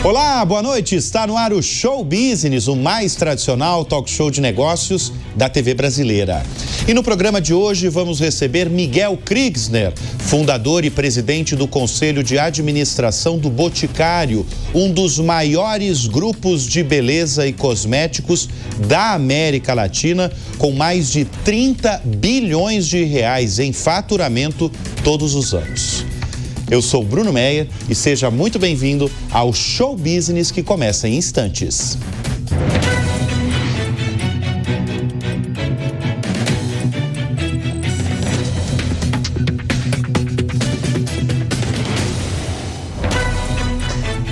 Olá, boa noite. Está no ar o Show Business, o mais tradicional talk show de negócios da TV brasileira. E no programa de hoje vamos receber Miguel Kriegsner, fundador e presidente do Conselho de Administração do Boticário, um dos maiores grupos de beleza e cosméticos da América Latina, com mais de 30 bilhões de reais em faturamento todos os anos. Eu sou Bruno Meyer e seja muito bem-vindo ao Show Business que começa em instantes.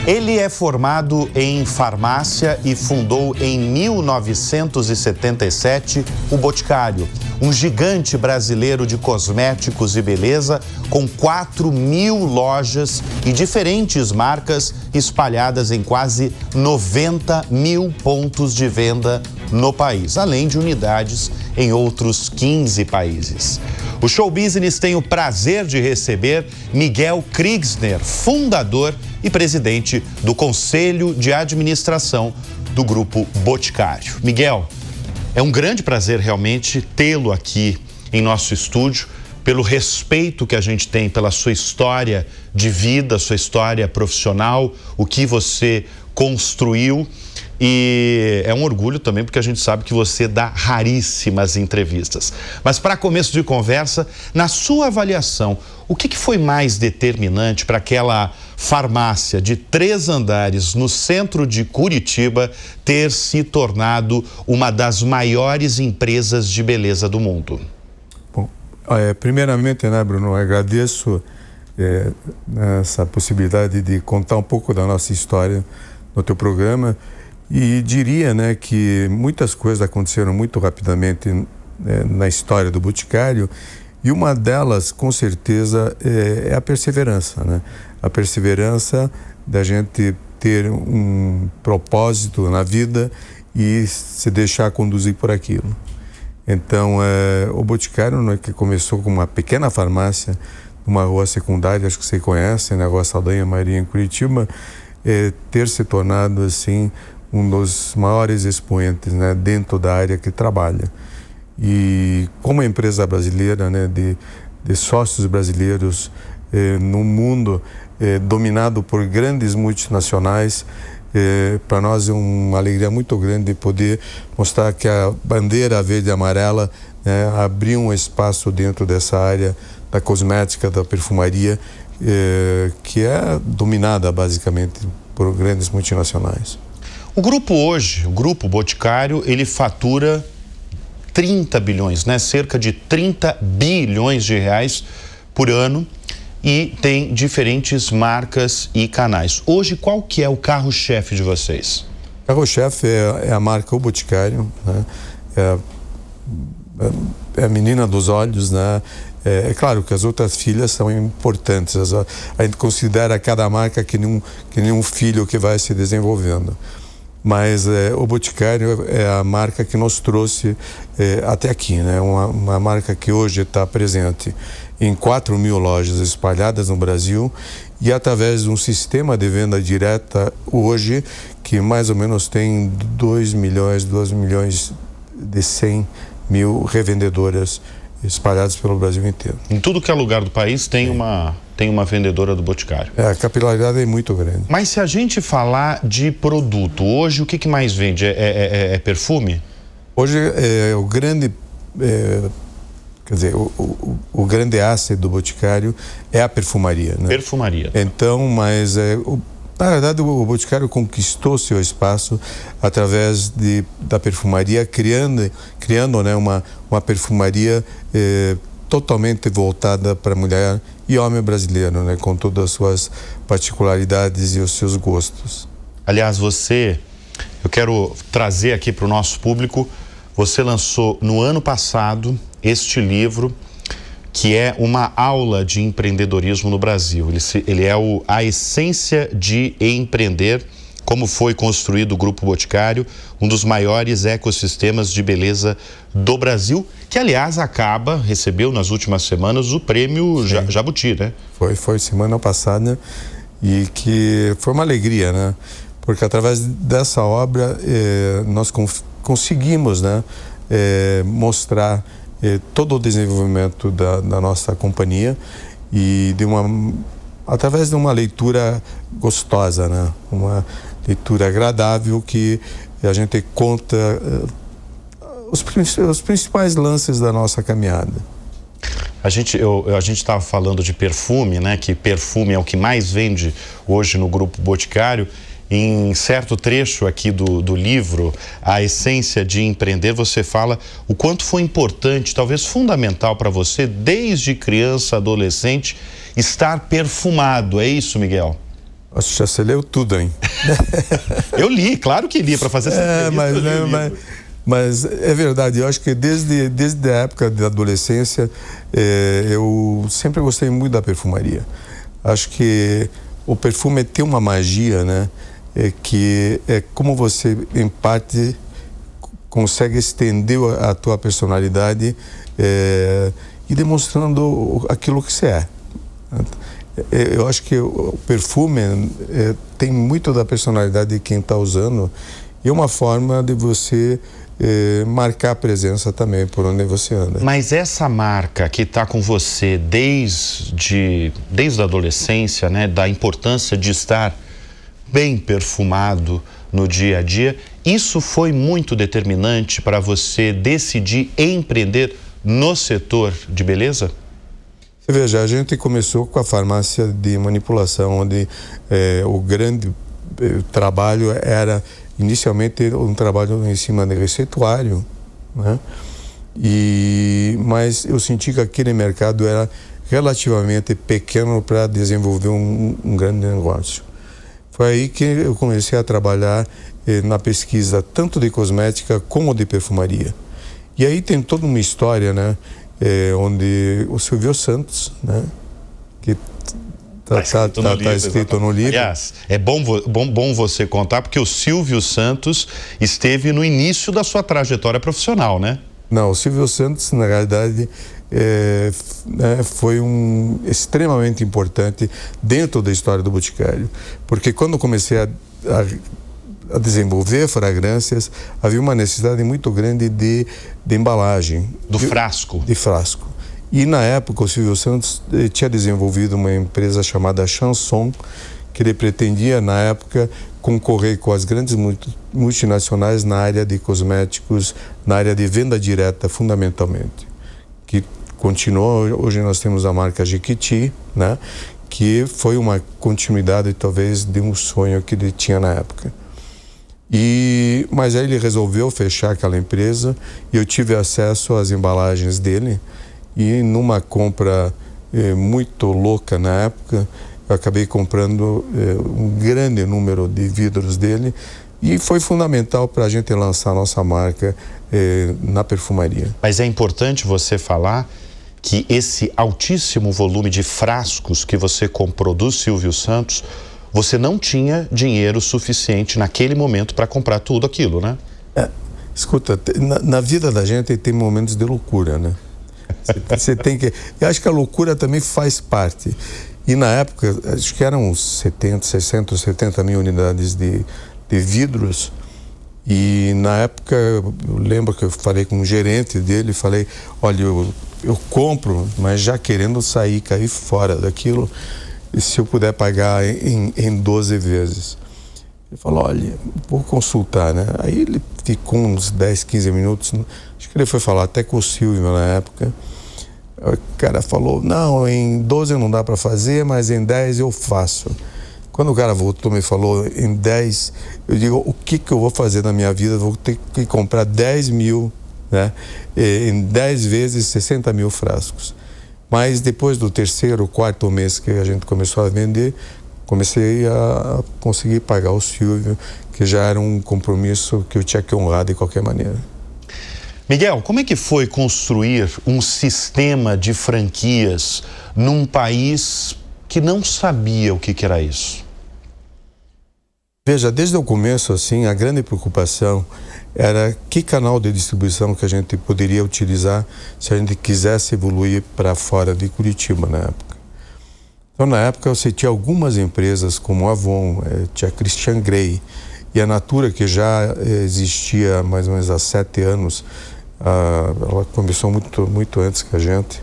Ele é formado em farmácia e fundou em 1977 o Boticário, um gigante brasileiro de cosméticos e beleza com 4.000 lojas e diferentes marcas espalhadas em quase 90.000 pontos de venda no país, além de unidades em outros 15 países. O Show Business tem o prazer de receber Miguel Kriegsner, fundador e presidente do Conselho de Administração do Grupo Boticário. Miguel, é um grande prazer realmente tê-lo aqui em nosso estúdio, pelo respeito que a gente tem pela sua história de vida, sua história profissional, o que você construiu. E é um orgulho também porque a gente sabe que você dá raríssimas entrevistas. Mas para começo de conversa, na sua avaliação, o que foi mais determinante para aquela farmácia de 3 andares no centro de Curitiba ter se tornado uma das maiores empresas de beleza do mundo? Bom, primeiramente, né, Bruno, eu agradeço essa possibilidade de contar um pouco da nossa história no teu programa. E diria, né, que muitas coisas aconteceram muito rapidamente na história do Boticário, e uma delas, com certeza, é a perseverança, né? A perseverança da gente ter um propósito na vida e se deixar conduzir por aquilo. Então, o Boticário, né, que começou com uma pequena farmácia, numa rua secundária, acho que você conhece, na Rua Saldanha Maria, em Curitiba, ter se tornado, assim, um dos maiores expoentes, né, dentro da área que trabalha. E como empresa brasileira, né, de sócios brasileiros num mundo dominado por grandes multinacionais, para nós é uma alegria muito grande poder mostrar que a bandeira verde e amarela, né, abriu um espaço dentro dessa área da cosmética, da perfumaria, que é dominada basicamente por grandes multinacionais. O grupo hoje, o Grupo Boticário, ele fatura 30 bilhões, né? Cerca de 30 bilhões de reais por ano e tem diferentes marcas e canais. Hoje, qual que é o carro-chefe de vocês? O carro-chefe é a marca O Boticário, né? É a menina dos olhos, né? É claro que as outras filhas são importantes, a gente considera cada marca que nem um filho que vai se desenvolvendo. Mas o Boticário é a marca que nos trouxe até aqui, né? Uma marca que hoje está presente em 4.000 lojas espalhadas no Brasil e através de um sistema de venda direta hoje que mais ou menos tem 2 milhões de 100 mil revendedoras espalhadas pelo Brasil inteiro. Em tudo que é lugar do país tem uma vendedora do Boticário. A capilaridade é muito grande. Mas se a gente falar de produto, hoje o que mais vende? É perfume? Hoje o grande, quer dizer, o grande asset do Boticário é a perfumaria, né? Perfumaria. Então, mas na verdade o Boticário conquistou seu espaço através da perfumaria, criando, né, uma perfumaria totalmente voltada para mulher e homem brasileiro, né, com todas as suas particularidades e os seus gostos. Aliás, eu quero trazer aqui para o nosso público, você lançou no ano passado este livro, que é uma aula de empreendedorismo no Brasil. Ele é a essência de empreender, como foi construído o Grupo Boticário, um dos maiores ecossistemas de beleza do Brasil, que aliás recebeu nas últimas semanas o prêmio Jabuti, né? Foi semana passada e que foi uma alegria, né? Porque através dessa obra nós conseguimos, né, mostrar todo o desenvolvimento da nossa companhia e através de uma leitura gostosa, né? Uma leitura agradável que a gente conta os principais lances da nossa caminhada. A gente estava falando de perfume, né? Que perfume é o que mais vende hoje no Grupo Boticário. Em certo trecho aqui do livro, A Essência de Empreender, você fala o quanto foi importante, talvez fundamental para você, desde criança, adolescente, estar perfumado. É isso, Miguel? Nossa, você leu tudo, hein? Eu li, claro que li, para fazer essa entrevista. Mas é verdade, eu acho que desde a época da adolescência, eu sempre gostei muito da perfumaria. Acho que o perfume tem uma magia, né? Que é como você, em parte, consegue estender a tua personalidade e demonstrando aquilo que você é. Eu acho que o perfume tem muito da personalidade de quem está usando e é uma forma de você marcar a presença também por onde você anda. Mas essa marca que está com você desde a adolescência, né, da importância de estar bem perfumado no dia a dia, isso foi muito determinante para você decidir empreender no setor de beleza? Você veja, a gente começou com a farmácia de manipulação, onde o grande trabalho era inicialmente um trabalho em cima de receituário, né? Mas eu senti que aquele mercado era relativamente pequeno para desenvolver um grande negócio. Foi aí que eu comecei a trabalhar na pesquisa tanto de cosmética como de perfumaria. E aí tem toda uma história, né? Onde o Silvio Santos, né? Que está escrito no livro. Aliás, é bom você contar, porque o Silvio Santos esteve no início da sua trajetória profissional, né? Não, o Silvio Santos, na realidade, foi extremamente importante dentro da história do Boticário. Porque quando eu comecei a desenvolver fragrâncias, havia uma necessidade muito grande de embalagem. Do frasco. De frasco. E na época o Silvio Santos tinha desenvolvido uma empresa chamada Chanson, que ele pretendia na época concorrer com as grandes multinacionais na área de cosméticos, na área de venda direta fundamentalmente, que continuou. Hoje nós temos a marca Jequiti, né, que foi uma continuidade talvez de um sonho que ele tinha na época. Mas aí ele resolveu fechar aquela empresa e eu tive acesso às embalagens dele. E numa compra muito louca na época, eu acabei comprando um grande número de vidros dele e foi fundamental para a gente lançar a nossa marca na perfumaria. Mas é importante você falar que esse altíssimo volume de frascos que você comprou do Silvio Santos, você não tinha dinheiro suficiente naquele momento para comprar tudo aquilo, né? Escuta, na vida da gente tem momentos de loucura, né? Você tem que... Eu acho que a loucura também faz parte. E na época, acho que eram 60 mil unidades de vidros. E na época, eu lembro que eu falei com um gerente dele, falei, olha, eu compro, mas já querendo cair fora daquilo, e se eu puder pagar em 12 vezes. Ele falou, olha, vou consultar, né? Aí ele ficou uns 10, 15 minutos, acho que ele foi falar até com o Silvio na época. O cara falou, não, em 12 não dá para fazer, mas em 10 eu faço. Quando o cara voltou e me falou em 10, eu digo, o que eu vou fazer na minha vida? Vou ter que comprar 10 mil, né? Em 10 vezes 60 mil frascos. Mas depois do terceiro, quarto mês que a gente começou a vender, comecei a conseguir pagar o Silvio, que já era um compromisso que eu tinha que honrar de qualquer maneira. Miguel, como é que foi construir um sistema de franquias num país que não sabia o que era isso? Veja, desde o começo, assim, a grande preocupação era que canal de distribuição que a gente poderia utilizar se a gente quisesse evoluir para fora de Curitiba na época. Então, na época, você tinha algumas empresas como a Avon, tinha a Christian Grey e a Natura, que já existia mais ou menos há 7 anos. Ela começou muito antes que a gente,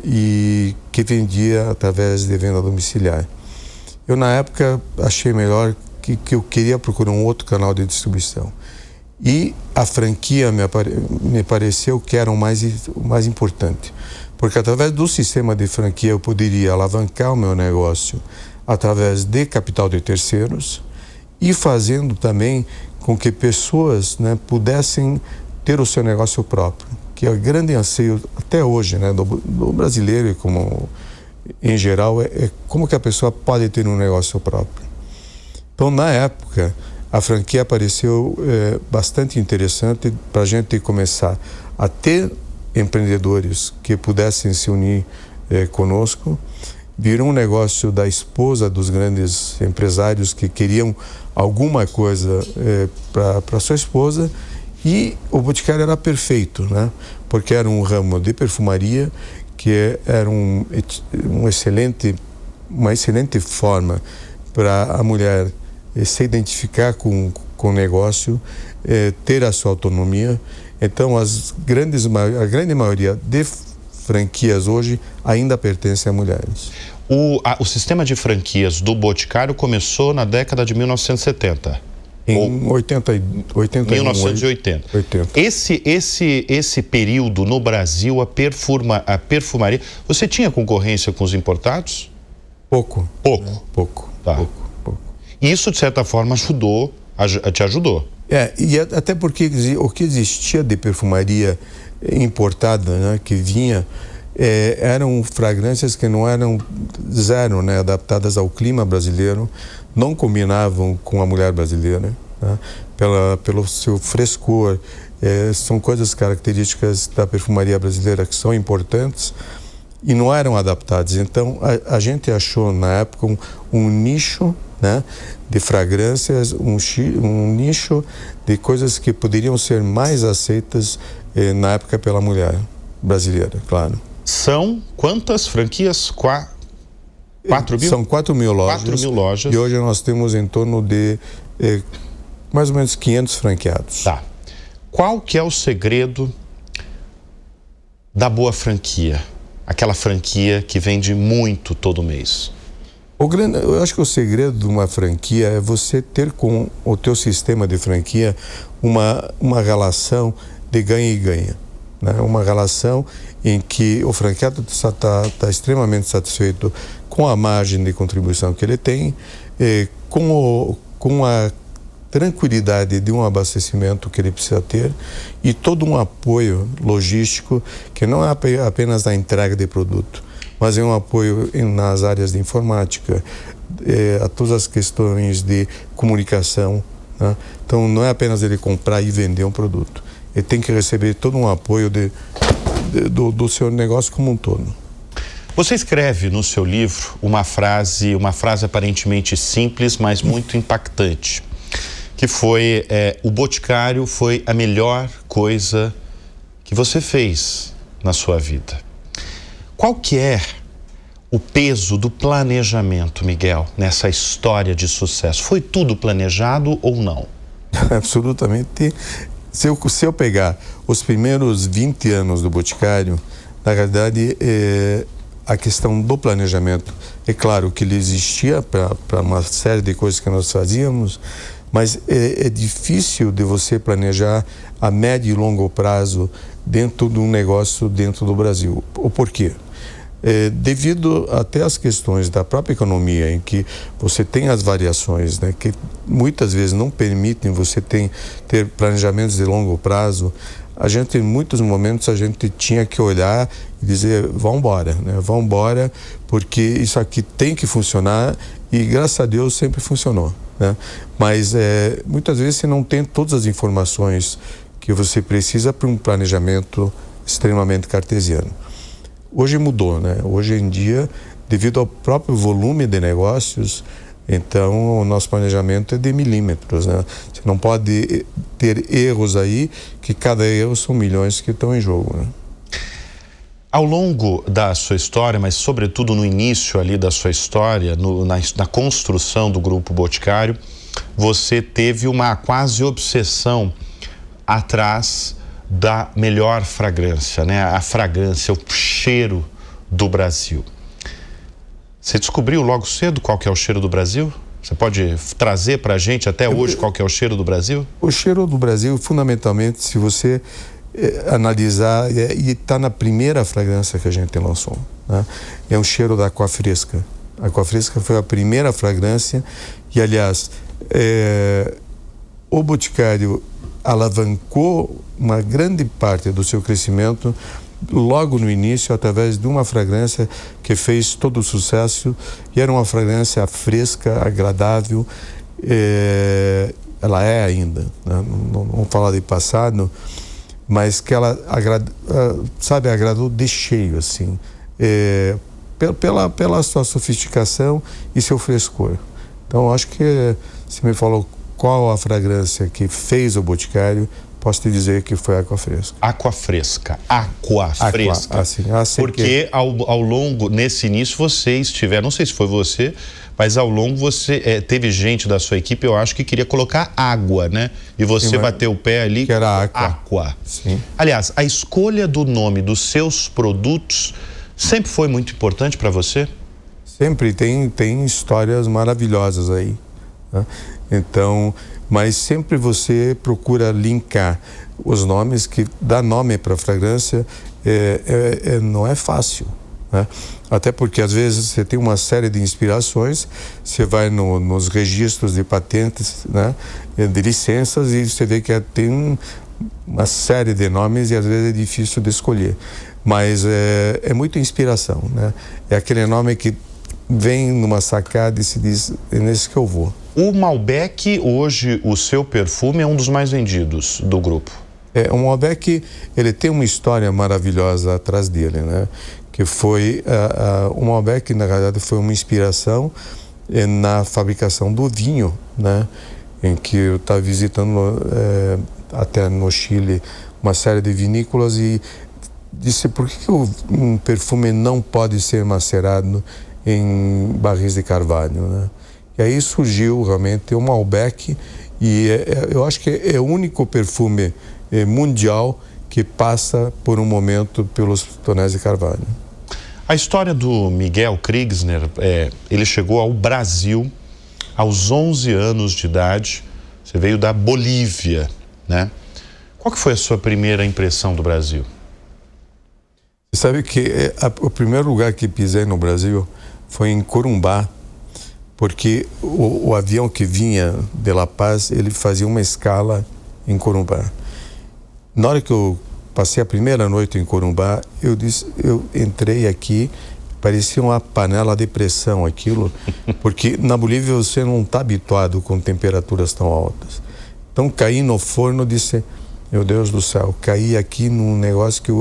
e que vendia através de venda domiciliar. Eu, na época, achei melhor que eu queria procurar um outro canal de distribuição. E a franquia me pareceu que era o mais importante. Porque através do sistema de franquia eu poderia alavancar o meu negócio através de capital de terceiros e fazendo também com que pessoas, né, pudessem ter o seu negócio próprio, que é o grande anseio até hoje, né, do brasileiro e como em geral é como que a pessoa pode ter um negócio próprio. Então, na época, a franquia pareceu bastante interessante para a gente começar a ter empreendedores que pudessem se unir conosco. Virou um negócio da esposa dos grandes empresários que queriam alguma coisa para sua esposa, e o Boticário era perfeito, né? Porque era um ramo de perfumaria que era uma excelente forma para a mulher se identificar com o negócio, ter a sua autonomia. Então, a grande maioria de franquias hoje ainda pertence a mulheres. O sistema de franquias do Boticário começou na década de 1970. Em 1980. Esse período no Brasil, a perfumaria, você tinha concorrência com os importados? Pouco. Tá. E isso, de certa forma, te ajudou. E até porque o que existia de perfumaria importada, né, que vinha, eram fragrâncias que não eram zero, né, adaptadas ao clima brasileiro, não combinavam com a mulher brasileira, né, pelo seu frescor. São coisas características da perfumaria brasileira que são importantes e não eram adaptadas. Então, a gente achou na época um nicho, né, de fragrâncias, um nicho de coisas que poderiam ser mais aceitas na época pela mulher brasileira, claro. São quantas franquias? 4 mil? São 4 mil lojas. 4 mil lojas. E hoje nós temos em torno de mais ou menos 500 franqueados. Tá. Qual que é o segredo da boa franquia? Aquela franquia que vende muito todo mês. Eu acho que o segredo de uma franquia é você ter com o teu sistema de franquia uma relação de ganha e ganha, né? Uma relação em que o franqueado está extremamente satisfeito com a margem de contribuição que ele tem, com a tranquilidade de um abastecimento que ele precisa ter e todo um apoio logístico que não é apenas a entrega de produto, mas é um apoio nas áreas de informática, a todas as questões de comunicação, né? Então, não é apenas ele comprar e vender um produto. Ele tem que receber todo um apoio do seu negócio como um todo. Você escreve no seu livro uma frase aparentemente simples, mas muito impactante, que foi: o Boticário foi a melhor coisa que você fez na sua vida. Qual que é o peso do planejamento, Miguel, nessa história de sucesso? Foi tudo planejado ou não? Absolutamente. Se eu pegar os primeiros 20 anos do Boticário, na realidade, a questão do planejamento, é claro que ele existia para uma série de coisas que nós fazíamos, mas é difícil de você planejar a médio e longo prazo dentro de um negócio dentro do Brasil. O porquê? Devido até às questões da própria economia, em que você tem as variações, né, que muitas vezes não permitem você ter planejamentos de longo prazo, em muitos momentos a gente tinha que olhar e dizer: vamos embora, né? Vamos embora, porque isso aqui tem que funcionar, e graças a Deus sempre funcionou, né? Mas muitas vezes você não tem todas as informações que você precisa para um planejamento extremamente cartesiano. Hoje mudou, né? Hoje em dia, devido ao próprio volume de negócios, então o nosso planejamento é de milímetros, né? Você não pode ter erros aí, que cada erro são milhões que estão em jogo, né? Ao longo da sua história, mas sobretudo no início ali da sua história, na construção do Grupo Boticário, você teve uma quase obsessão atrás da melhor fragrância, né? A fragrância, o cheiro do Brasil. Você descobriu logo cedo qual que é o cheiro do Brasil? Você pode trazer para a gente até hoje qual que é o cheiro do Brasil? O cheiro do Brasil, fundamentalmente, se você analisar, e está na primeira fragrância que a gente lançou, né? É um cheiro da Aquafresca. A Aquafresca foi a primeira fragrância e, aliás, o Boticário alavancou uma grande parte do seu crescimento logo no início através de uma fragrância que fez todo o sucesso, e era uma fragrância fresca, agradável, ela é ainda, né? Não vamos falar de passado, mas que ela agradou de cheio, assim, pela sua sofisticação e seu frescor. Então, acho que você me falou qual a fragrância que fez o Boticário, posso te dizer que foi a Aquafresca. Aquafresca. Aquafresca. Assim porque ao longo, nesse início, você estiver, não sei se foi você, mas ao longo você teve gente da sua equipe, eu acho, que queria colocar água, né? E você bateu o pé ali. Que era Aqua. Sim. Aliás, a escolha do nome dos seus produtos sempre foi muito importante para você? Sempre tem histórias maravilhosas aí, né? Então, mas sempre você procura linkar os nomes, que dá nome para a fragrância não é fácil, né? Até porque às vezes você tem uma série de inspirações, você vai nos registros de patentes, né, de licenças, e você vê que tem uma série de nomes e às vezes é difícil de escolher, mas é muita inspiração, né? É aquele nome que vem numa sacada e se diz, é nesse que eu vou. O Malbec, hoje, o seu perfume é um dos mais vendidos do grupo. O Malbec, ele tem uma história maravilhosa atrás dele, né? Que foi, o Malbec, na verdade, foi uma inspiração na fabricação do vinho, né? Em que eu estava visitando até no Chile uma série de vinícolas e disse, por que um perfume não pode ser macerado em barris de carvalho, né? E aí surgiu realmente o Malbec, e eu acho que é o único perfume mundial que passa por um momento pelos tonéis de carvalho. A história do Miguel Kriegsner, ele chegou ao Brasil aos 11 anos de idade. Você veio da Bolívia, né? Qual que foi a sua primeira impressão do Brasil? Você sabe que o primeiro lugar que pisei no Brasil foi em Corumbá, porque o avião que vinha de La Paz, ele fazia uma escala em Corumbá. Na hora que eu passei a primeira noite em Corumbá, eu entrei aqui, parecia uma panela de pressão aquilo, porque na Bolívia você não está habituado com temperaturas tão altas. Então caí no forno, disse, meu Deus do céu, caí aqui num negócio que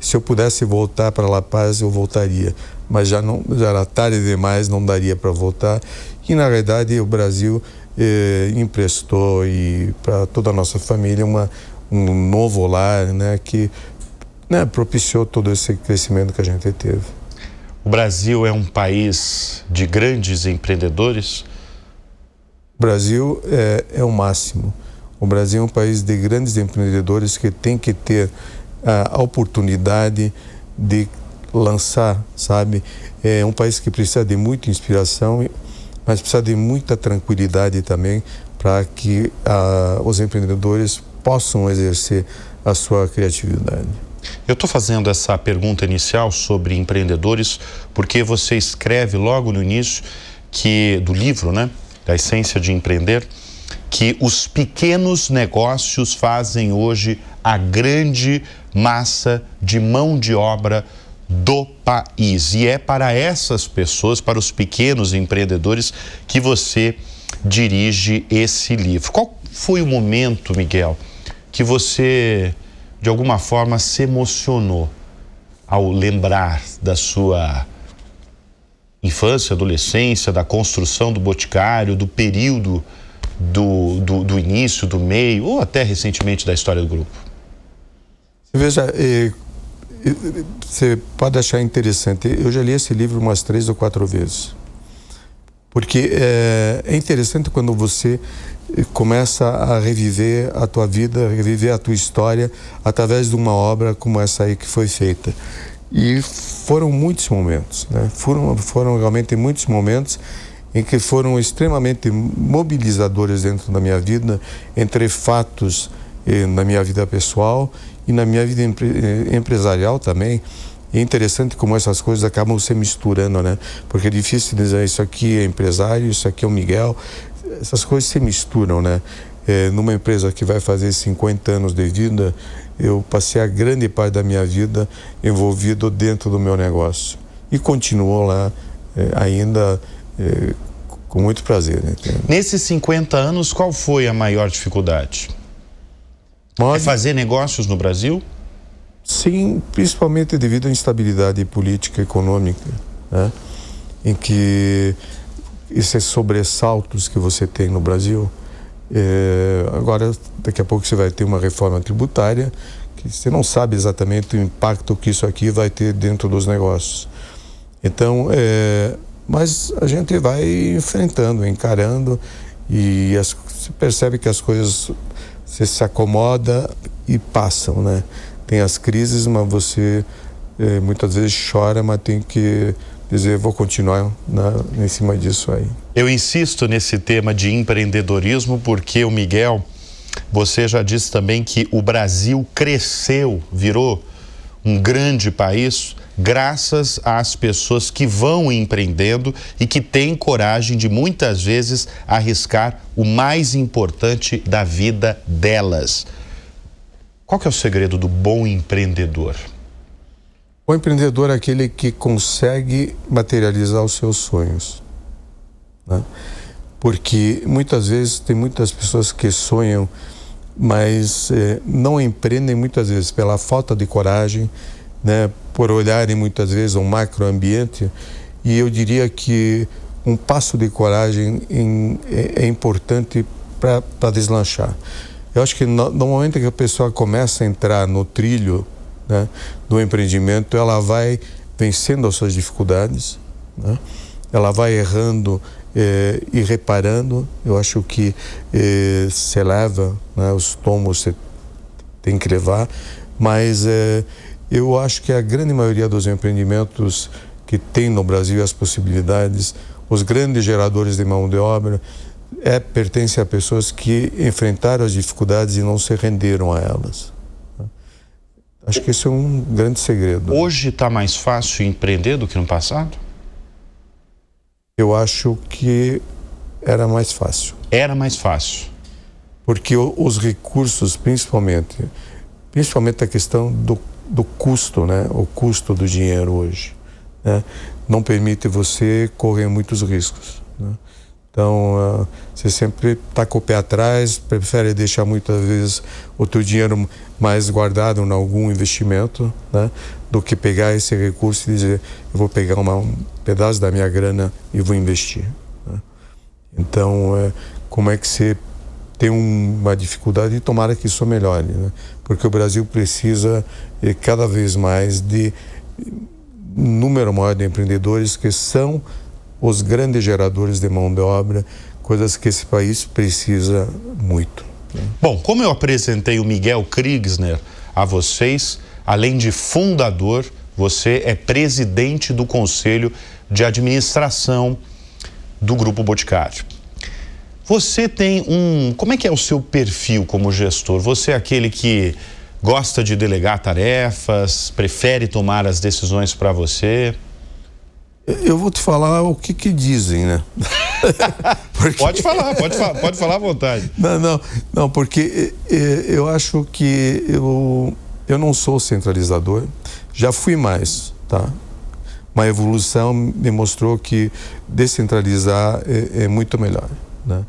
se eu pudesse voltar para La Paz, eu voltaria. Mas já era tarde demais, não daria para voltar. E na verdade o Brasil emprestou para toda a nossa família um novo lar, né, que, né, propiciou todo esse crescimento que a gente teve. O Brasil é um país de grandes empreendedores? O Brasil é o máximo. O Brasil é um país de grandes empreendedores que tem que ter a oportunidade de lançar, sabe? É um país que precisa de muita inspiração, mas precisa de muita tranquilidade também para que os empreendedores possam exercer a sua criatividade. Eu estou fazendo essa pergunta inicial sobre empreendedores porque você escreve logo no início do livro, né, da Essência de Empreender, que os pequenos negócios fazem hoje a grande massa de mão de obra do país. E é para essas pessoas, para os pequenos empreendedores, que você dirige esse livro. Qual foi o momento, Miguel, que você, de alguma forma, se emocionou ao lembrar da sua infância, adolescência, da construção do Boticário, do período do início, do meio, ou até recentemente da história do grupo? Veja, você pode achar interessante. Eu já li esse livro umas 3 ou 4 vezes. Porque é interessante quando você começa a reviver a tua vida, reviver a tua história através de uma obra como essa aí que foi feita. E foram muitos momentos, né? Foram realmente muitos momentos em que foram extremamente mobilizadores dentro da minha vida, entre fatos na minha vida pessoal e na minha vida empresarial também. E é interessante como essas coisas acabam se misturando, né? Porque é difícil dizer isso aqui é empresário, isso aqui é o Miguel. Essas coisas se misturam, né? Numa empresa que vai fazer 50 anos de vida, eu passei a grande parte da minha vida envolvido dentro do meu negócio. E continuo lá ainda com muito prazer. Né? Nesses 50 anos, qual foi a maior dificuldade? É fazer negócios no Brasil? Sim, principalmente devido à instabilidade política e econômica, né? Em que esses sobressaltos que você tem no Brasil, agora daqui a pouco você vai ter uma reforma tributária que você não sabe exatamente o impacto que isso aqui vai ter dentro dos negócios. Então, mas a gente vai enfrentando, encarando e você percebe que as coisas você se acomoda e passam, né? Tem as crises, mas você muitas vezes chora, mas tem que dizer, vou continuar em cima disso aí. Eu insisto nesse tema de empreendedorismo porque, o Miguel, você já disse também que o Brasil cresceu, virou um grande país graças às pessoas que vão empreendendo e que têm coragem de muitas vezes arriscar o mais importante da vida delas. Qual que é o segredo do bom empreendedor? O empreendedor é aquele que consegue materializar os seus sonhos, né? Porque muitas vezes tem muitas pessoas que sonham, mas não empreendem muitas vezes pela falta de coragem, né? Por olharem muitas vezes um macroambiente. E eu diria que um passo de coragem é importante para deslanchar. Eu acho que no momento que a pessoa começa a entrar no trilho, né, do empreendimento, ela vai vencendo as suas dificuldades, né? Ela vai errando e reparando. Eu acho que se leva, né, os tombos você tem que levar, mas eu acho que a grande maioria dos empreendimentos que tem no Brasil, as possibilidades, os grandes geradores de mão de obra, pertence a pessoas que enfrentaram as dificuldades e não se renderam a elas. Acho que esse é um grande segredo. Hoje está mais fácil empreender do que no passado? Eu acho que era mais fácil. Era mais fácil. Porque os recursos, principalmente a questão do custo, né? O custo do dinheiro hoje, né? Não permite você correr muitos riscos, né? Então, você sempre está com o pé atrás, prefere deixar muitas vezes o teu dinheiro mais guardado em algum investimento, né? Do que pegar esse recurso e dizer, eu vou pegar um pedaço da minha grana e vou investir, né? Então, como é que você tem uma dificuldade e tomara que isso melhore, né? Porque o Brasil precisa cada vez mais de um número maior de empreendedores que são os grandes geradores de mão de obra, coisas que esse país precisa muito, né? Bom, como eu apresentei o Miguel Kriegsner a vocês, além de fundador, você é presidente do Conselho de Administração do Grupo Boticário. Você tem como é que é o seu perfil como gestor? Você é aquele que gosta de delegar tarefas, prefere tomar as decisões para você? Eu vou te falar o que dizem, né? Porque... Pode falar à vontade. Não, porque eu acho que eu não sou centralizador, já fui mais, tá? Uma evolução me mostrou que descentralizar é muito melhor, né?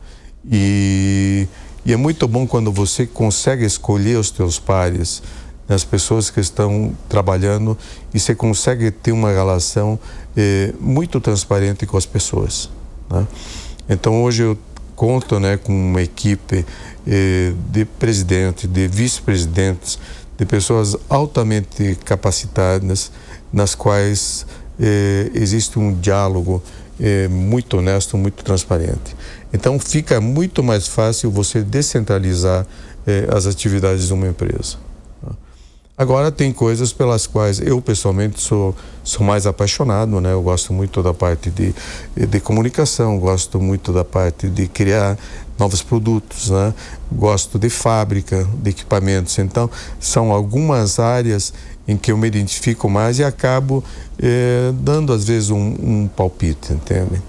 E é muito bom quando você consegue escolher os teus pares, as pessoas que estão trabalhando, e você consegue ter uma relação muito transparente com as pessoas, né? Então hoje eu conto, né, com uma equipe de presidente, de vice-presidentes, de pessoas altamente capacitadas, nas quais existe um diálogo muito honesto, muito transparente. Então fica muito mais fácil você descentralizar as atividades de uma empresa. Agora tem coisas pelas quais eu pessoalmente sou mais apaixonado, né? Eu gosto muito da parte de comunicação, gosto muito da parte de criar novos produtos, né? Gosto de fábrica, de equipamentos. Então são algumas áreas em que eu me identifico mais e acabo dando às vezes um palpite, entende?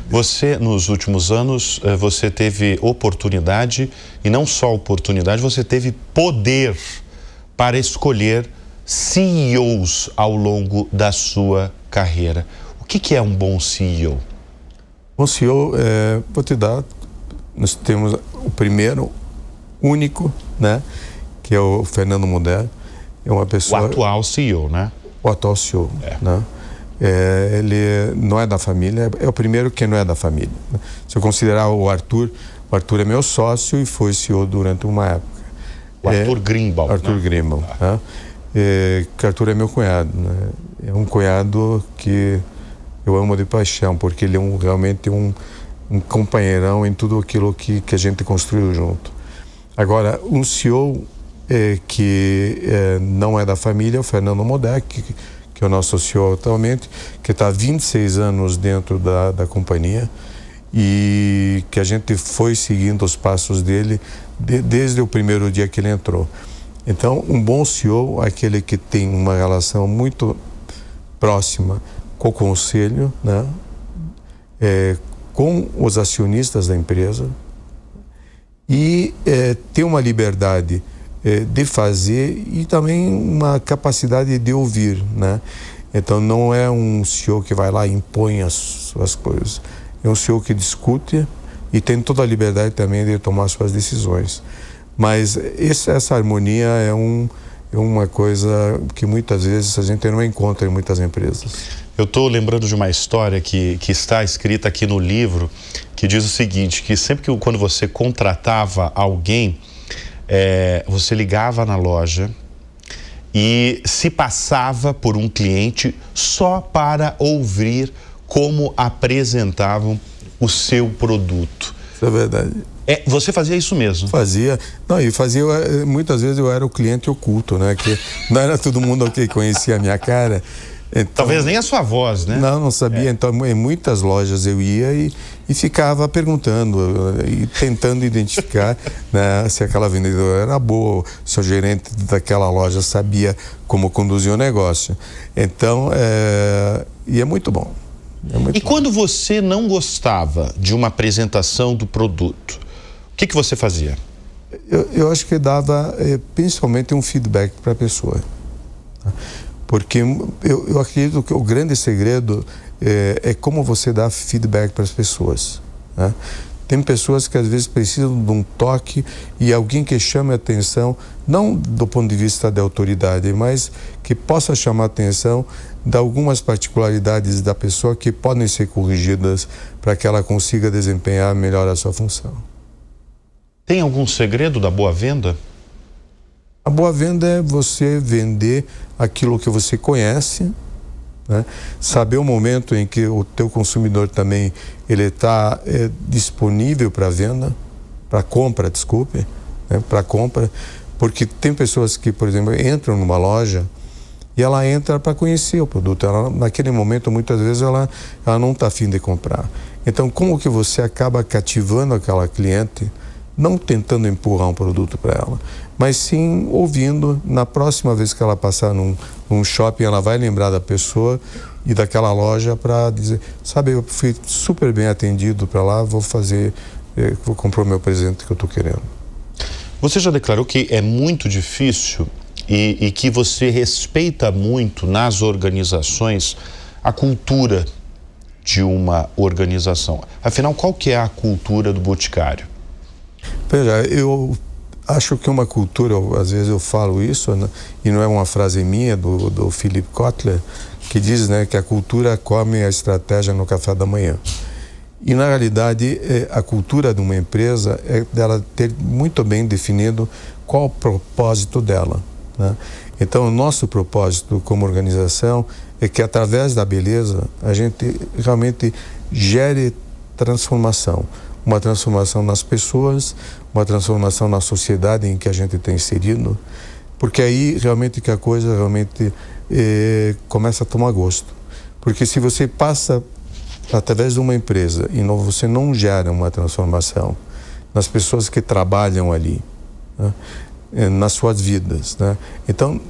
Você, nos últimos anos, você teve oportunidade, e não só oportunidade, você teve poder para escolher CEOs ao longo da sua carreira. O que é um bom CEO? Bom CEO, vou te dar, nós temos o primeiro, único, né, que é o Fernando Muder. É uma pessoa... O atual CEO, né? O atual CEO, né? Ele não é da família, é o primeiro que não é da família. Se eu considerar o Arthur é meu sócio e foi CEO durante uma época. O Arthur Grimbaum. Arthur, né? Grimbaum, né? Que Arthur é meu cunhado, né? É um cunhado que eu amo de paixão, porque ele é realmente um companheirão em tudo aquilo que a gente construiu junto. Agora, um CEO que não é da família, é o Fernando Muder, que é o nosso CEO atualmente, que está há 26 anos dentro da companhia e que a gente foi seguindo os passos dele desde o primeiro dia que ele entrou. Então, um bom CEO é aquele que tem uma relação muito próxima com o conselho, né? Com os acionistas da empresa e ter uma liberdade de fazer e também uma capacidade de ouvir, né? Então não é um CEO que vai lá e impõe as suas coisas. É um CEO que discute e tem toda a liberdade também de tomar suas decisões. Mas essa harmonia é uma coisa que muitas vezes a gente não encontra em muitas empresas. Eu estou lembrando de uma história que está escrita aqui no livro, que diz o seguinte, que sempre que quando você contratava alguém, você ligava na loja e se passava por um cliente só para ouvir como apresentavam o seu produto. Isso é verdade. Você fazia isso mesmo? Fazia. Não, e fazia, muitas vezes eu era o cliente oculto, né? Que não era todo mundo que conhecia a minha cara. Então, talvez nem a sua voz, né? Não sabia. Então, em muitas lojas eu ia e ficava perguntando e tentando identificar, né, se aquela vendedora era boa, se o gerente daquela loja sabia como conduzir o negócio. Então, e é muito bom. E quando você não gostava de uma apresentação do produto, o que você fazia? Eu acho que dava principalmente um feedback para a pessoa. Porque eu acredito que o grande segredo é como você dá feedback para as pessoas, né? Tem pessoas que às vezes precisam de um toque e alguém que chame a atenção, não do ponto de vista da autoridade, mas que possa chamar a atenção de algumas particularidades da pessoa que podem ser corrigidas para que ela consiga desempenhar melhor a sua função. Tem algum segredo da boa venda? A boa venda é você vender aquilo que você conhece, né? Saber o momento em que o teu consumidor também ele está disponível para venda, para compra, desculpe, né? Para compra, porque tem pessoas que, por exemplo, entram numa loja e ela entra para conhecer o produto. Ela, naquele momento, muitas vezes, ela não está afim de comprar. Então, como que você acaba cativando aquela cliente, não tentando empurrar um produto para ela, mas sim ouvindo. Na próxima vez que ela passar num shopping, ela vai lembrar da pessoa e daquela loja para dizer, sabe, eu fui super bem atendido para lá, vou comprar o meu presente que eu estou querendo. Você já declarou que é muito difícil e que você respeita muito nas organizações a cultura de uma organização. Afinal, qual que é a cultura do Boticário? Veja, eu acho que uma cultura, às vezes eu falo isso, né, e não é uma frase minha, do Philip Kotler, que diz, né, que a cultura come a estratégia no café da manhã. E, na realidade, a cultura de uma empresa é dela ter muito bem definido qual o propósito dela. né? Então, o nosso propósito como organização é que, através da beleza, a gente realmente gere transformação. Uma transformação nas pessoas, uma transformação na sociedade em que a gente está inserido, porque aí realmente que a coisa realmente começa a tomar gosto. Porque se você passa através de uma empresa e você não gera uma transformação nas pessoas que trabalham ali, né, nas suas vidas, né? Então,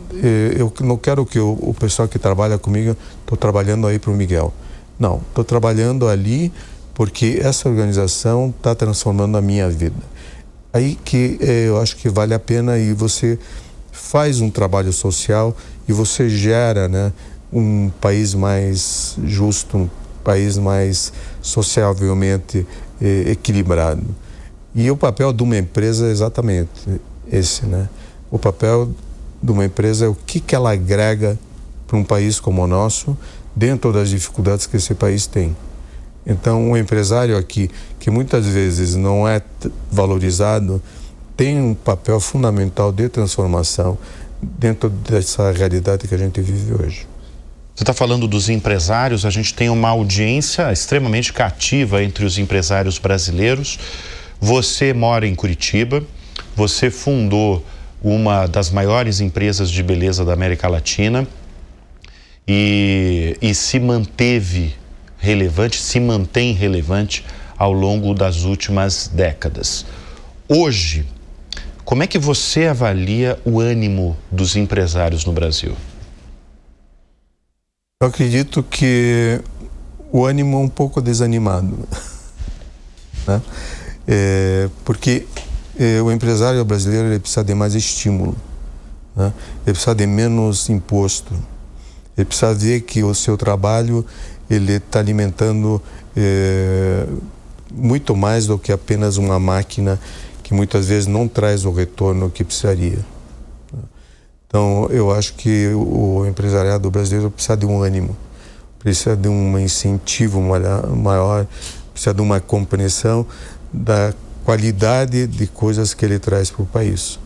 eu não quero que o pessoal que trabalha comigo, estou trabalhando aí para o Miguel. Não, estou trabalhando ali porque essa organização está transformando a minha vida. Aí que eu acho que vale a pena, e você faz um trabalho social e você gera, né, um país mais justo, um país mais sociavelmente equilibrado. E o papel de uma empresa é exatamente esse, né? O papel de uma empresa é o que ela agrega para um país como o nosso, dentro das dificuldades que esse país tem. Então, um empresário aqui, que muitas vezes não é valorizado, tem um papel fundamental de transformação dentro dessa realidade que a gente vive hoje. Você está falando dos empresários, a gente tem uma audiência extremamente cativa entre os empresários brasileiros. Você mora em Curitiba, você fundou uma das maiores empresas de beleza da América Latina e se manteve relevante, se mantém relevante ao longo das últimas décadas. Hoje, como é que você avalia o ânimo dos empresários no Brasil? Eu acredito que o ânimo é um pouco desanimado, né? Porque o empresário brasileiro, ele precisa de mais estímulo, né? Ele precisa de menos imposto, ele precisa ver que o seu trabalho ele está alimentando muito mais do que apenas uma máquina que muitas vezes não traz o retorno que precisaria. Então, eu acho que o empresariado brasileiro precisa de um ânimo, precisa de um incentivo maior, precisa de uma compreensão da qualidade de coisas que ele traz para o país.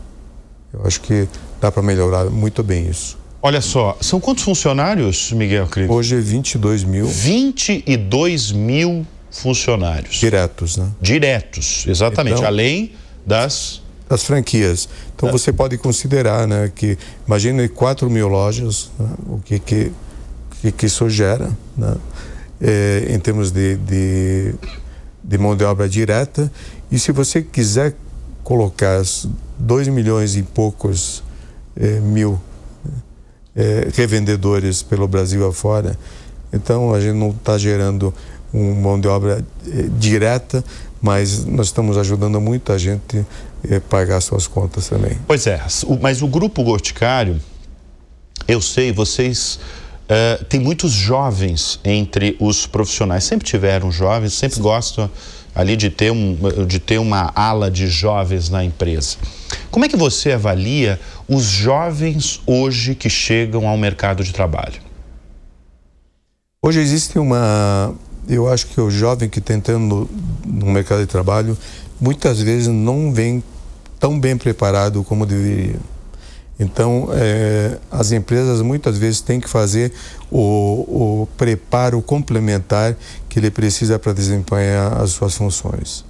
Eu acho que dá para melhorar muito bem isso. Olha só, são quantos funcionários, Miguel Crivo? Hoje é 22 mil. 22 mil funcionários. Diretos, né? Diretos, exatamente, então, além das franquias. Então você pode considerar, né, que imagine 4 mil lojas, né, o que isso gera, né, em termos de mão de obra direta. E se você quiser colocar 2 milhões e poucos mil revendedores pelo Brasil afora, então a gente não está gerando uma mão de obra direta, mas nós estamos ajudando muita gente a pagar suas contas também. Pois é, mas o Grupo Boticário, eu sei, vocês têm muitos jovens entre os profissionais, sempre tiveram jovens, sempre gostam ali de ter uma ala de jovens na empresa. Como é que você avalia os jovens hoje que chegam ao mercado de trabalho? Hoje existe eu acho que o jovem que está entrando no mercado de trabalho, muitas vezes não vem tão bem preparado como deveria. Então, as empresas muitas vezes têm que fazer o preparo complementar que ele precisa para desempenhar as suas funções.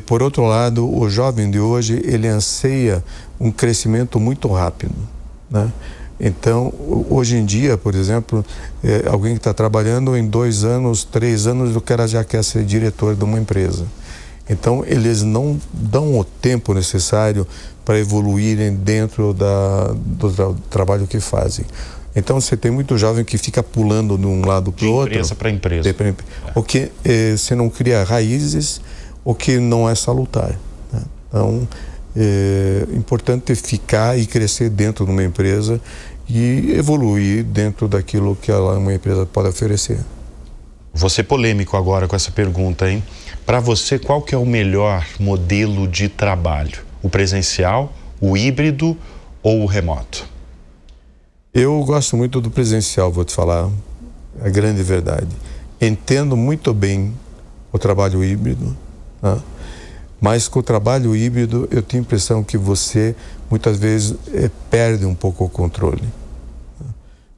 Por outro lado, o jovem de hoje, ele anseia um crescimento muito rápido, né? Então, hoje em dia, por exemplo, alguém que está trabalhando em 2 anos, 3 anos, o cara já quer ser diretor de uma empresa. Então, eles não dão o tempo necessário para evoluírem dentro do trabalho que fazem. Então, você tem muito jovem que fica pulando de um lado para o outro. De empresa para empresa. O que você não cria raízes, o que não é salutar, né? Então, é importante ficar e crescer dentro de uma empresa e evoluir dentro daquilo que uma empresa pode oferecer. Vou ser polêmico agora com essa pergunta, hein? Para você, qual que é o melhor modelo de trabalho? O presencial, o híbrido ou o remoto? Eu gosto muito do presencial, vou te falar a grande verdade. Entendo muito bem o trabalho híbrido, né? Mas com o trabalho híbrido, eu tenho a impressão que você, muitas vezes, perde um pouco o controle.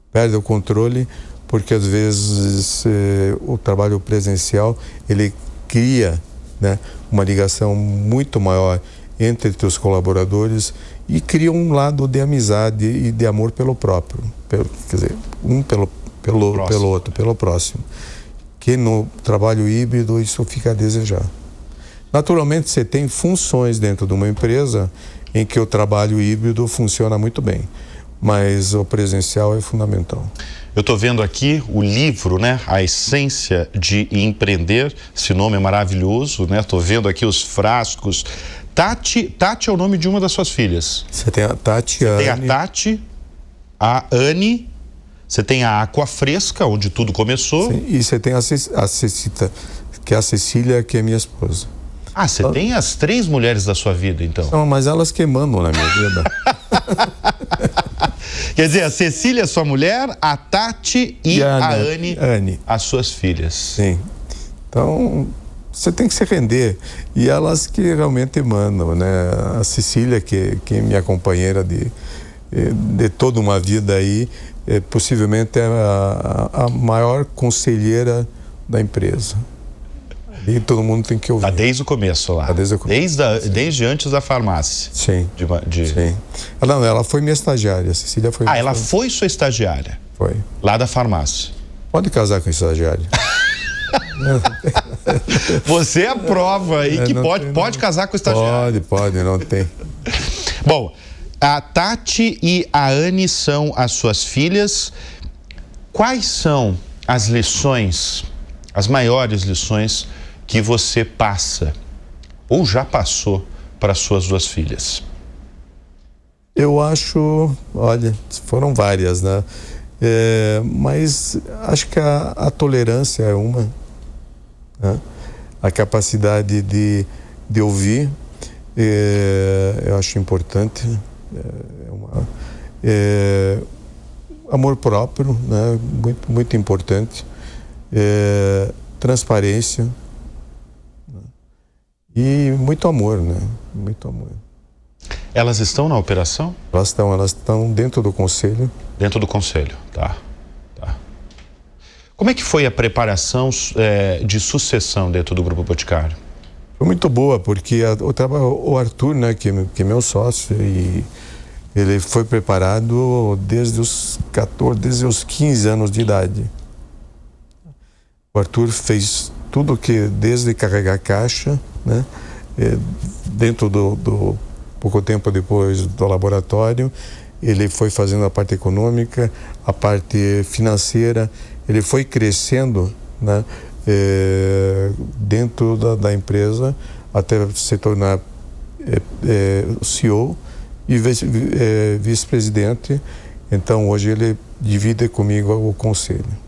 Perde o controle porque, às vezes, o trabalho presencial, ele cria, né, uma ligação muito maior entre teus colaboradores e cria um lado de amizade e de amor pelo próprio. Quer dizer, um pelo outro, pelo próximo. Que no trabalho híbrido isso fica a desejar. Naturalmente, você tem funções dentro de uma empresa em que o trabalho híbrido funciona muito bem, mas o presencial é fundamental. Eu estou vendo aqui o livro, né? A Essência de Empreender. Esse nome é maravilhoso, né? Estou vendo aqui os frascos. Tati é o nome de uma das suas filhas. Você tem a Tati, a Anne. Tem a Tati, a Anne, você tem a Aqua Fresca, onde tudo começou. Sim, e você tem a Cecita, que é a Cecília, que é minha esposa. Ah, você tem as 3 mulheres da sua vida, então? Não, mas elas que mandam na minha vida. Quer dizer, a Cecília é sua mulher, a Tati e a Anne, as suas filhas. Sim. Então, você tem que se render. E elas que realmente mandam, né? A Cecília, que é minha companheira de toda uma vida aí, possivelmente é a maior conselheira da empresa. E todo mundo tem que ouvir. Tá desde o começo lá. Desde o começo. Desde antes da farmácia. Sim. Sim. Ela foi minha estagiária. A Cecília foi. Ela foi sua estagiária? Foi. Lá da farmácia. Pode casar com estagiária. Você é a prova aí que pode casar com estagiária. Pode, não tem. Bom, a Tati e a Anne são as suas filhas. Quais são as lições, as maiores lições que você passa ou já passou para suas 2 filhas? Eu acho, olha, foram várias, né? Mas acho que a tolerância é uma, né? A capacidade de ouvir, eu acho importante, amor próprio, né? Muito, muito importante, transparência, né? E muito amor, né? Muito amor. Elas estão na operação? Elas estão dentro do conselho. Dentro do conselho, tá. Como é que foi a preparação de sucessão dentro do Grupo Boticário? Foi muito boa, porque o Arthur, né, que é meu sócio, e ele foi preparado desde os 15 anos de idade. O Arthur fez tudo desde carregar caixa, né, dentro pouco tempo depois do laboratório, ele foi fazendo a parte econômica, a parte financeira, ele foi crescendo, né, dentro da empresa até se tornar CEO e vice-presidente. Então hoje ele divide comigo o conselho.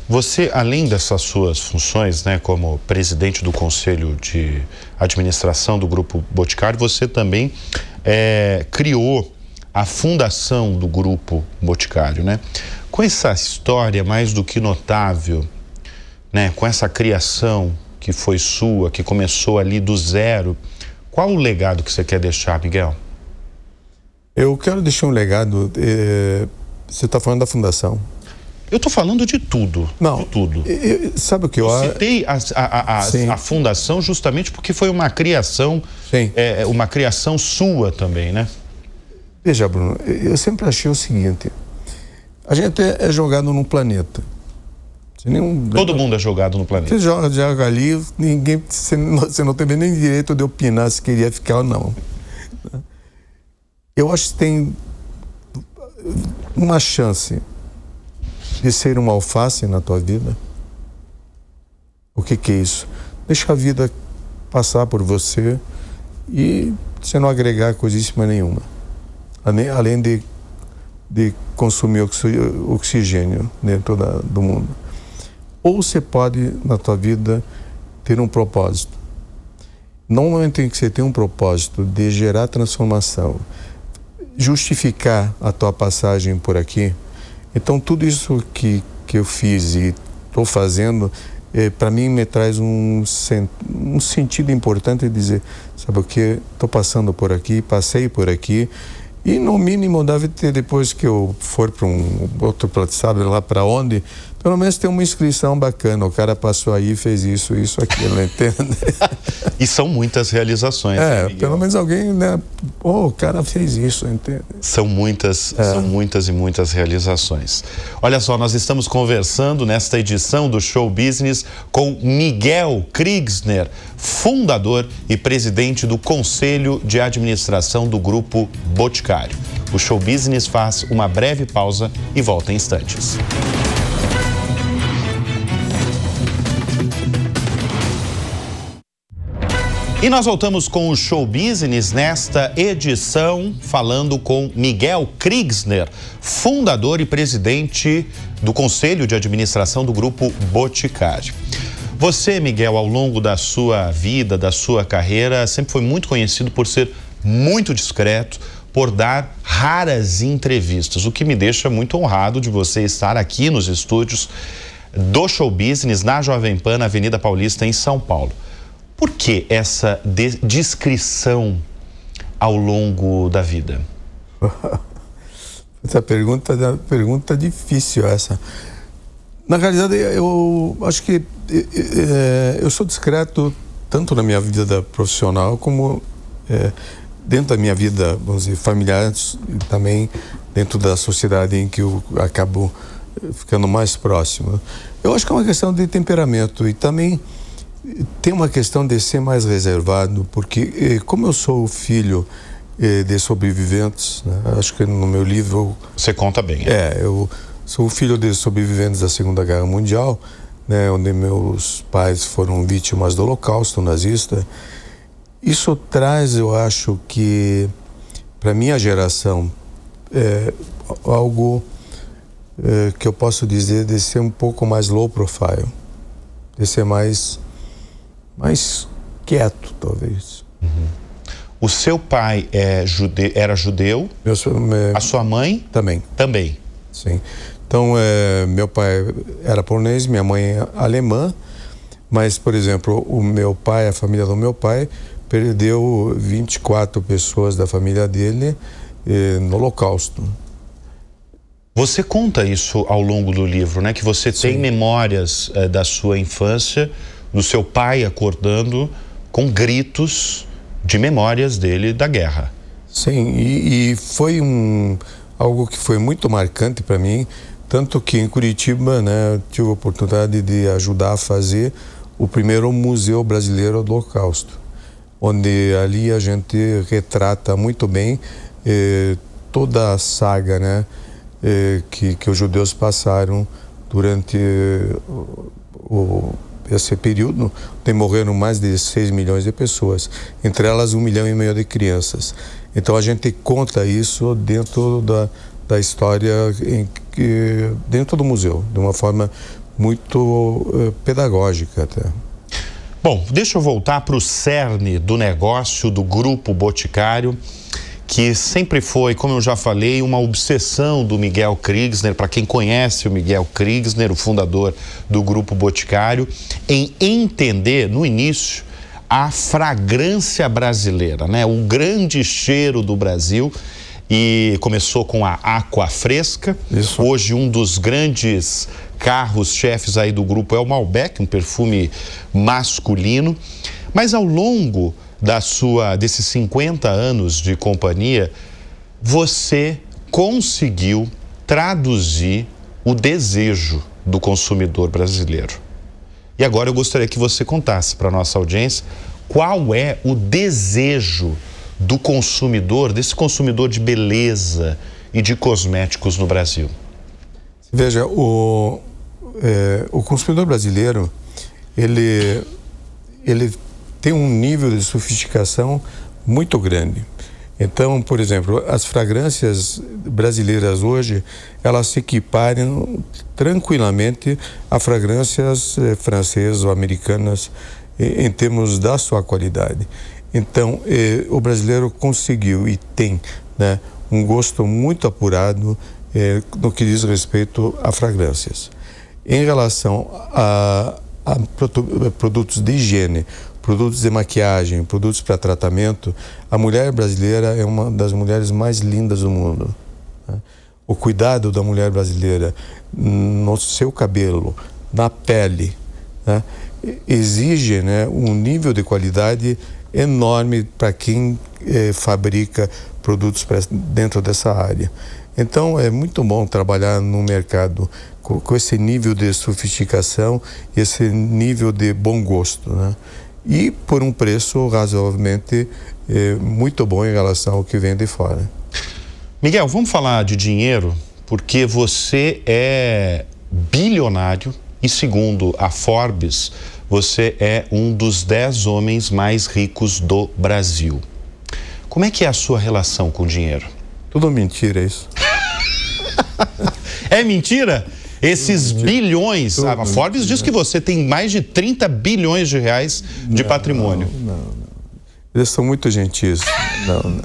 Você, além dessas suas funções, né, como presidente do Conselho de Administração do Grupo Boticário, você também criou a fundação do Grupo Boticário, né? Com essa história mais do que notável, né, com essa criação que foi sua, que começou ali do zero, qual o legado que você quer deixar, Miguel? Eu quero deixar um legado. Você está falando da fundação? Eu estou falando de tudo. Não. De tudo. Sabe o que eu citei a fundação justamente porque foi uma criação, uma criação sua também, né? Veja, Bruno, eu sempre achei o seguinte: a gente é jogado num planeta. Todo mundo é jogado no planeta. Você joga ali, você não teve nem direito de opinar se queria ficar ou não. Eu acho que tem uma chance de ser uma alface na tua vida. O que é isso? Deixa a vida passar por você e você não agregar coisíssima nenhuma. Além de consumir oxigênio dentro do mundo. Ou você pode, na tua vida, ter um propósito. No momento em que você tem um propósito de gerar transformação, justificar a tua passagem por aqui, então tudo isso que eu fiz e estou fazendo para mim me traz um sentido importante de dizer, sabe o que, estou passando por aqui, passei por aqui, e no mínimo deve ter, depois que eu for para um outro, sabe lá para onde, pelo menos tem uma inscrição bacana, o cara passou aí, fez isso, aquilo, entende? E são muitas realizações, né, Miguel? Pelo menos alguém, né? O cara fez isso, entende? São muitas e muitas realizações. Olha só, nós estamos conversando nesta edição do Show Business com Miguel Kriegsner, fundador e presidente do Conselho de Administração do Grupo Boticário. O Show Business faz uma breve pausa e volta em instantes. E nós voltamos com o Show Business nesta edição, falando com Miguel Kriegsner, fundador e presidente do Conselho de Administração do Grupo Boticário. Você, Miguel, ao longo da sua vida, da sua carreira, sempre foi muito conhecido por ser muito discreto, por dar raras entrevistas, o que me deixa muito honrado de você estar aqui nos estúdios do Show Business, na Jovem Pan, na Avenida Paulista, em São Paulo. Por que essa discrição ao longo da vida? Essa pergunta difícil essa. Na realidade, eu acho que eu sou discreto tanto na minha vida profissional como dentro da minha vida, vamos dizer, familiar, e também dentro da sociedade em que eu acabo ficando mais próximo. Eu acho que é uma questão de temperamento e também tem uma questão de ser mais reservado, porque como eu sou filho de sobreviventes, né, acho que no meu livro... Você conta bem. Eu sou filho de sobreviventes da Segunda Guerra Mundial, né, onde meus pais foram vítimas do Holocausto nazista. Isso traz, eu acho que, para minha geração, algo que eu posso dizer de ser um pouco mais low profile, de ser mais quieto, talvez. Uhum. O seu pai era judeu? A sua mãe? Também. Sim. Então, meu pai era polonês, minha mãe é alemã, mas, por exemplo, a família do meu pai perdeu 24 pessoas da família dele no Holocausto. Você conta isso ao longo do livro, né? Que você tem memórias da sua infância, do seu pai acordando com gritos de memórias dele da guerra. Sim, e foi algo que foi muito marcante para mim, tanto que em Curitiba, né, tive a oportunidade de ajudar a fazer o primeiro Museu Brasileiro do Holocausto, onde ali a gente retrata muito bem toda a saga, né, que os judeus passaram durante esse período, morreram mais de 6 milhões de pessoas, entre elas 1,5 milhão de crianças. Então a gente conta isso dentro da história, dentro do museu, de uma forma muito pedagógica até. Bom, deixa eu voltar para o cerne do negócio do Grupo Boticário, que sempre foi, como eu já falei, uma obsessão do Miguel Kriegsner. Para quem conhece o Miguel Kriegsner, o fundador do Grupo Boticário, em entender, no início, a fragrância brasileira, né? O grande cheiro do Brasil. E começou com a Aqua Fresca. Isso. Hoje, um dos grandes carros-chefes aí do grupo é o Malbec, um perfume masculino. Mas ao longo desses 50 anos de companhia, você conseguiu traduzir o desejo do consumidor brasileiro. E agora eu gostaria que você contasse para a nossa audiência qual é o desejo do consumidor, desse consumidor de beleza e de cosméticos no Brasil. Veja, o consumidor brasileiro, ele tem um nível de sofisticação muito grande. Então, por exemplo, as fragrâncias brasileiras hoje, elas se equiparam tranquilamente a fragrâncias francesas ou americanas em termos da sua qualidade. Então, o brasileiro conseguiu e tem, né, um gosto muito apurado no que diz respeito a fragrâncias. Em relação produtos de higiene, produtos de maquiagem, produtos para tratamento, a mulher brasileira é uma das mulheres mais lindas do mundo, né? O cuidado da mulher brasileira no seu cabelo, na pele, né, exige, né, um nível de qualidade enorme para quem fabrica produtos dentro dessa área. Então é muito bom trabalhar no mercado com esse nível de sofisticação e esse nível de bom gosto, né? E por um preço razoavelmente muito bom em relação ao que vem de fora. Miguel, vamos falar de dinheiro, porque você é bilionário e, segundo a Forbes, você é um dos 10 homens mais ricos do Brasil. Como é que é a sua relação com o dinheiro? Tudo mentira isso. É mentira? Esses bilhões, a Forbes diz que você tem mais de 30 bilhões de reais de patrimônio. Não. Eles são muito gentis. Não.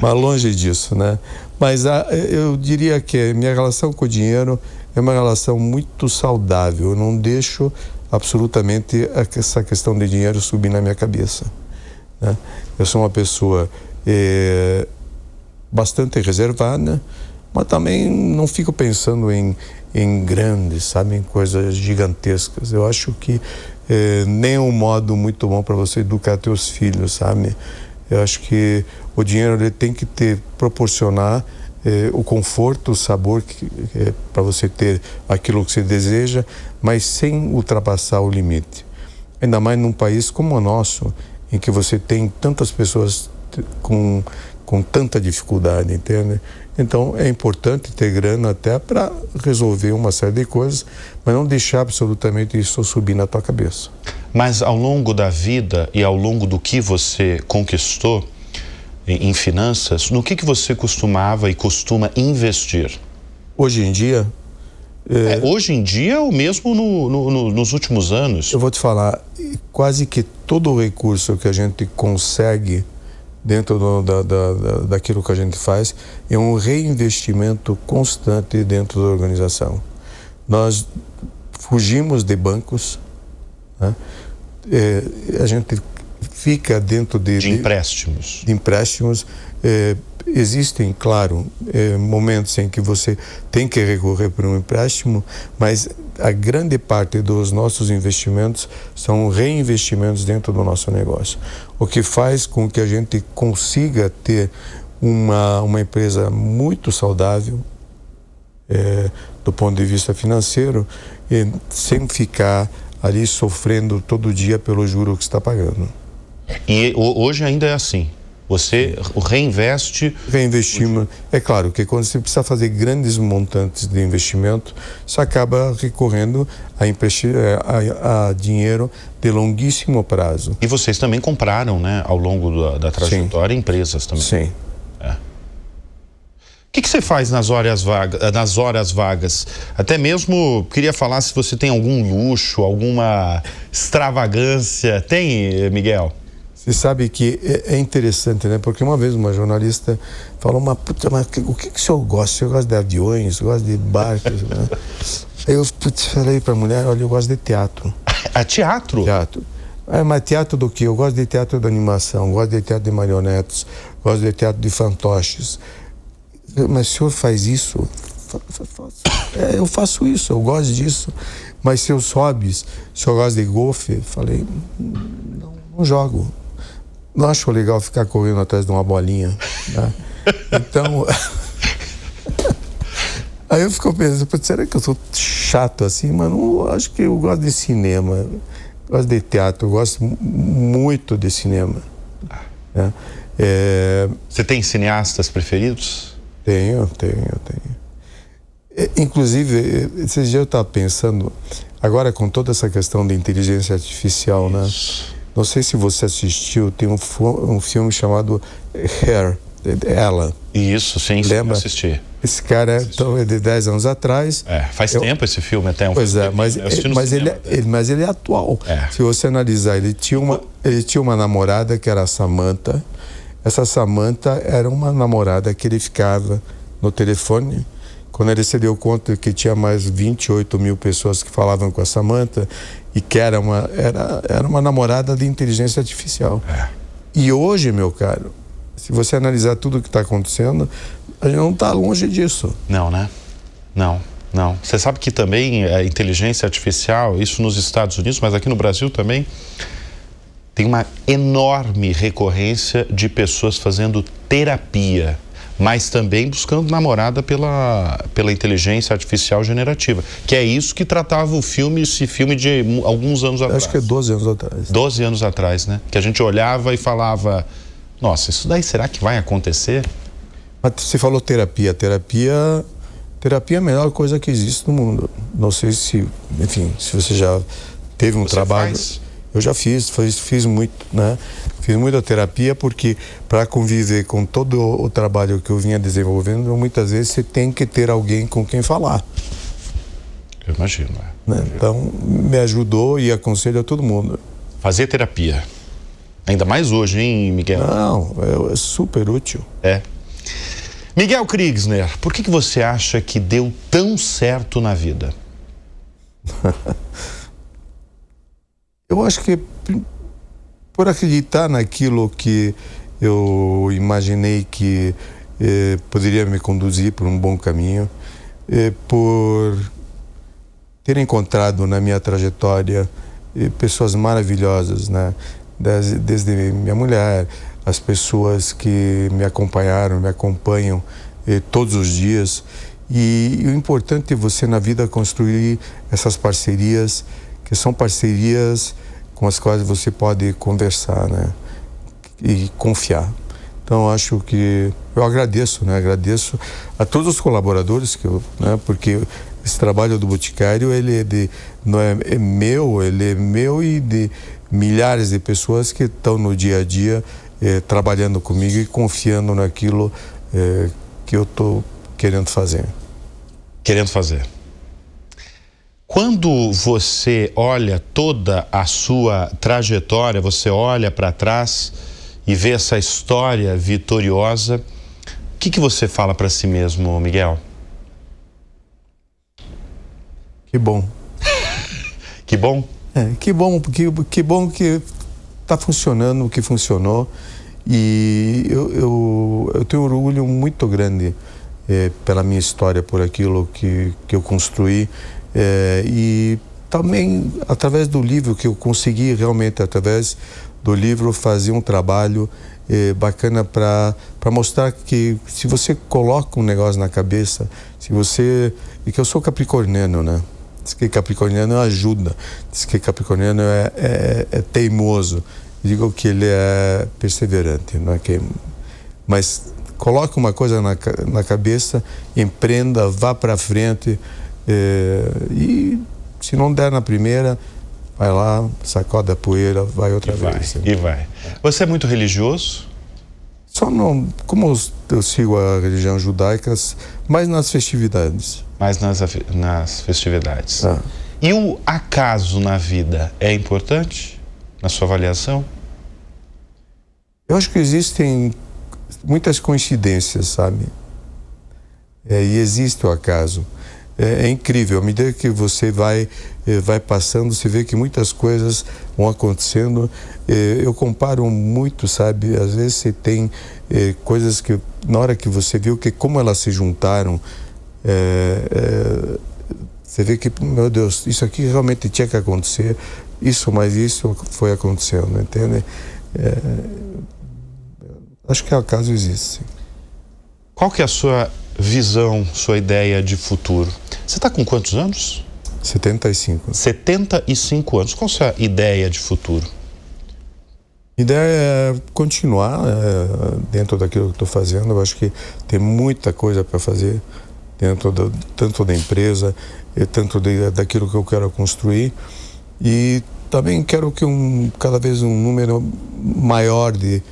Mas longe disso, né? Mas eu diria que minha relação com o dinheiro é uma relação muito saudável. Eu não deixo absolutamente essa questão de dinheiro subir na minha cabeça, né? Eu sou uma pessoa bastante reservada, mas também não fico pensando em grandes, sabe, em coisas gigantescas. Eu acho que nem é um modo muito bom para você educar teus filhos, sabe? Eu acho que o dinheiro ele tem que proporcionar o conforto, o sabor para você ter aquilo que você deseja, mas sem ultrapassar o limite. Ainda mais num país como o nosso, em que você tem tantas pessoas com tanta dificuldade, entende? Então é importante ter grana até para resolver uma série de coisas, mas não deixar absolutamente isso subir na tua cabeça. Mas ao longo da vida e ao longo do que você conquistou em finanças, no que você costumava e costuma investir? Hoje em dia... hoje em dia ou mesmo nos últimos anos? Eu vou te falar, quase que todo o recurso que a gente consegue dentro daquilo que a gente faz é um reinvestimento constante dentro da organização. Nós fugimos de bancos, né? A gente fica dentro de empréstimos. Existem, claro, momentos em que você tem que recorrer para um empréstimo, mas a grande parte dos nossos investimentos são reinvestimentos dentro do nosso negócio, o que faz com que a gente consiga ter uma empresa muito saudável do ponto de vista financeiro, sem ficar ali sofrendo todo dia pelo juro que está pagando. E hoje ainda é assim? Você reinveste? Reinvestimos. É claro que quando você precisa fazer grandes montantes de investimento, você acaba recorrendo a dinheiro de longuíssimo prazo. E vocês também compraram, né, ao longo da trajetória, empresas também. Sim. O que você faz nas horas vagas? Até mesmo queria falar se você tem algum luxo, alguma extravagância. Tem, Miguel? Você sabe que é interessante, né? Porque uma vez uma jornalista falou, mas o que o senhor gosta? O senhor gosta de aviões, gosta de barcos, né? Aí eu falei para a mulher, olha, eu gosto de teatro. Teatro? Teatro. Mas teatro do quê? Eu gosto de teatro de animação, gosto de teatro de marionetes, gosto de teatro de fantoches. Mas o senhor faz isso? Eu faço isso, eu gosto disso. Mas seus hobbies, o senhor gosta de golfe? Falei, não jogo. Não acho legal ficar correndo atrás de uma bolinha, né? Então... Aí eu fico pensando, será que eu sou chato assim? Mas não, acho que eu gosto de cinema, gosto de teatro, eu gosto muito de cinema, né? Você tem cineastas preferidos? Tenho. Inclusive, esses dias eu estava pensando, agora com toda essa questão de inteligência artificial, né? Não sei se você assistiu, tem um filme chamado Her, Ela. Isso, sim, lembra? Assisti. Esse cara é de 10 anos atrás. Faz tempo esse filme até. Pois é, mas ele é atual. Se você analisar, ele tinha uma namorada que era a Samantha. Essa Samantha era uma namorada que ele ficava no telefone, quando ele se deu conta que tinha mais 28 mil pessoas que falavam com a Samantha e que era uma namorada de inteligência artificial. E hoje, meu caro, se você analisar tudo o que está acontecendo, a gente não está longe disso. Não, né? Não. Você sabe que também a inteligência artificial, isso nos Estados Unidos, mas aqui no Brasil também, tem uma enorme recorrência de pessoas fazendo terapia, mas também buscando namorada pela inteligência artificial generativa, que é isso que tratava esse filme de alguns anos atrás. Acho que é 12 anos atrás. 12 anos atrás, né? Que a gente olhava e falava, nossa, isso daí será que vai acontecer? Mas você falou terapia. Terapia é a melhor coisa que existe no mundo. Não sei se você já teve um trabalho... Faz? Eu já fiz muito, né? Fiz muita terapia porque para conviver com todo o trabalho que eu vinha desenvolvendo, muitas vezes você tem que ter alguém com quem falar. Eu imagino, né? Então, me ajudou e aconselho a todo mundo. Fazer terapia. Ainda mais hoje, hein, Miguel? Não, é super útil. É. Miguel Kriegsner, por que você acha que deu tão certo na vida? Eu acho que por acreditar naquilo que eu imaginei que poderia me conduzir por um bom caminho, por ter encontrado na minha trajetória pessoas maravilhosas, né? Desde minha mulher, as pessoas que me acompanharam, me acompanham todos os dias. E o importante é você na vida construir essas parcerias, que são parcerias com as quais você pode conversar, né? E confiar. Então, acho que eu agradeço, né? Agradeço a todos os colaboradores porque esse trabalho do Boticário, ele é meu e de milhares de pessoas que estão no dia a dia trabalhando comigo e confiando naquilo que eu estou querendo fazer. Quando você olha toda a sua trajetória, você olha para trás e vê essa história vitoriosa, o que você fala para si mesmo, Miguel? Que bom. Que bom? Que bom que está funcionando o que funcionou. E eu tenho um orgulho muito grande pela minha história, por aquilo que eu construí. E também através do livro, que eu consegui realmente, através do livro, fazer um trabalho bacana para mostrar que se você coloca um negócio na cabeça, e que eu sou capricorniano, né? Diz que capricorniano ajuda, diz que capricorniano é teimoso, digo que ele é perseverante, não é que... Mas coloque uma coisa na cabeça, empreenda, vá para frente. E se não der na primeira, vai lá, sacode a poeira, vai outra vez. E vai. Você é muito religioso? Só não, como eu sigo a religião judaica, mais nas festividades. Mais nas festividades. E o acaso na vida é importante, na sua avaliação? Eu acho que existem muitas coincidências, sabe? E existe o acaso. É incrível, à medida que você vai passando, você vê que muitas coisas vão acontecendo. Eu comparo muito, sabe? Às vezes você tem coisas que, na hora que você viu que como elas se juntaram, você vê que, meu Deus, isso aqui realmente tinha que acontecer, mas isso foi acontecendo, entende? Acho que o acaso existe. Qual que é a sua visão, sua ideia de futuro? Você está com quantos anos? 75. 75 anos. Qual a sua ideia de futuro? A ideia é continuar dentro daquilo que estou fazendo. Eu acho que tem muita coisa para fazer tanto da empresa, tanto daquilo que eu quero construir. E também quero que cada vez um número maior de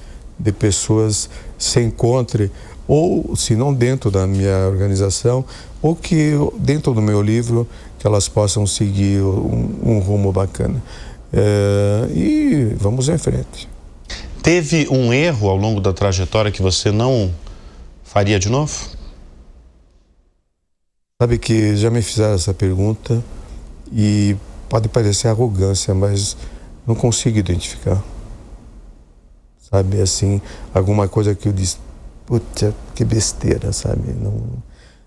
pessoas se encontre, ou se não dentro da minha organização, ou que dentro do meu livro, que elas possam seguir um rumo bacana. E vamos em frente. Teve um erro ao longo da trajetória que você não faria de novo? Sabe que já me fizeram essa pergunta e pode parecer arrogância, mas não consigo identificar. Sabe, assim, alguma coisa que eu disse, puta, que besteira, sabe? Não...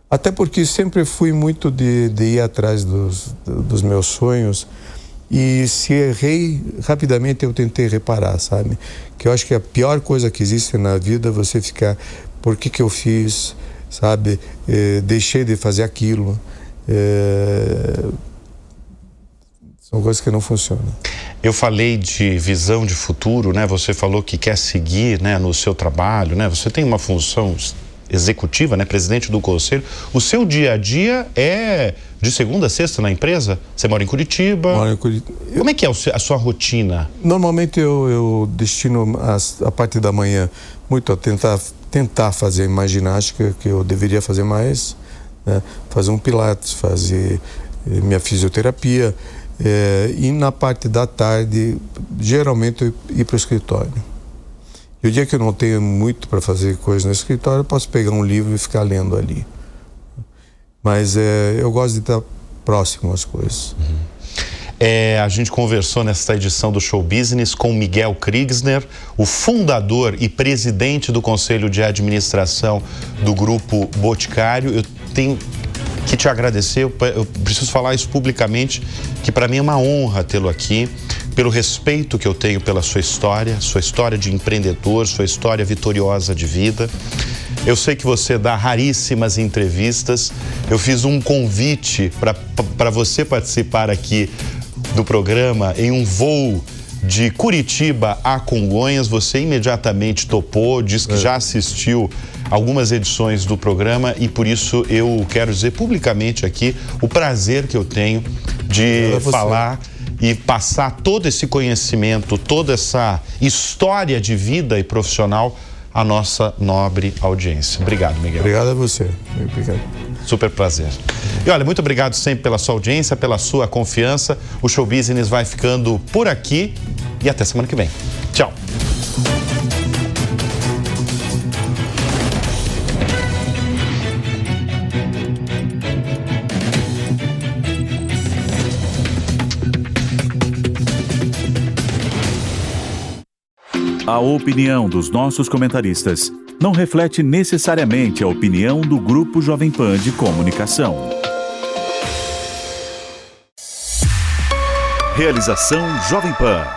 Até porque sempre fui muito de ir atrás dos meus sonhos, e se errei, rapidamente eu tentei reparar, sabe? Que eu acho que a pior coisa que existe na vida é você ficar, por que eu fiz, sabe? Deixei de fazer aquilo. São coisas que não funcionam. Eu falei de visão de futuro, né? Você falou que quer seguir, né, no seu trabalho, né? Você tem uma função executiva, né? Presidente do conselho. O seu dia a dia é de segunda a sexta na empresa? Você mora em Curitiba? Moro em Curitiba. Como é que é a sua rotina? Normalmente eu destino a parte da manhã muito a tentar fazer mais ginástica, que eu deveria fazer mais, né? Fazer um pilates, fazer minha fisioterapia. E na parte da tarde, geralmente eu ir para o escritório. E o dia que eu não tenho muito para fazer coisa no escritório, eu posso pegar um livro e ficar lendo ali. Mas eu gosto de estar próximo às coisas. A gente conversou nesta edição do Show Business com Miguel Kriegsner, o fundador e presidente do Conselho de Administração do Grupo Boticário. Eu tenho que te agradecer, eu preciso falar isso publicamente, que para mim é uma honra tê-lo aqui, pelo respeito que eu tenho pela sua história de empreendedor, sua história vitoriosa de vida. Eu sei que você dá raríssimas entrevistas. Eu fiz um convite para você participar aqui do programa em um voo de Curitiba a Congonhas. Você imediatamente topou, disse que já assistiu algumas edições do programa e por isso eu quero dizer publicamente aqui o prazer que eu tenho de falar e passar todo esse conhecimento, toda essa história de vida e profissional à nossa nobre audiência. Obrigado, Miguel. Obrigado a você. Obrigado. Super prazer. E olha, muito obrigado sempre pela sua audiência, pela sua confiança. O Show Business vai ficando por aqui e até semana que vem. Tchau. A opinião dos nossos comentaristas não reflete necessariamente a opinião do Grupo Jovem Pan de Comunicação. Realização Jovem Pan.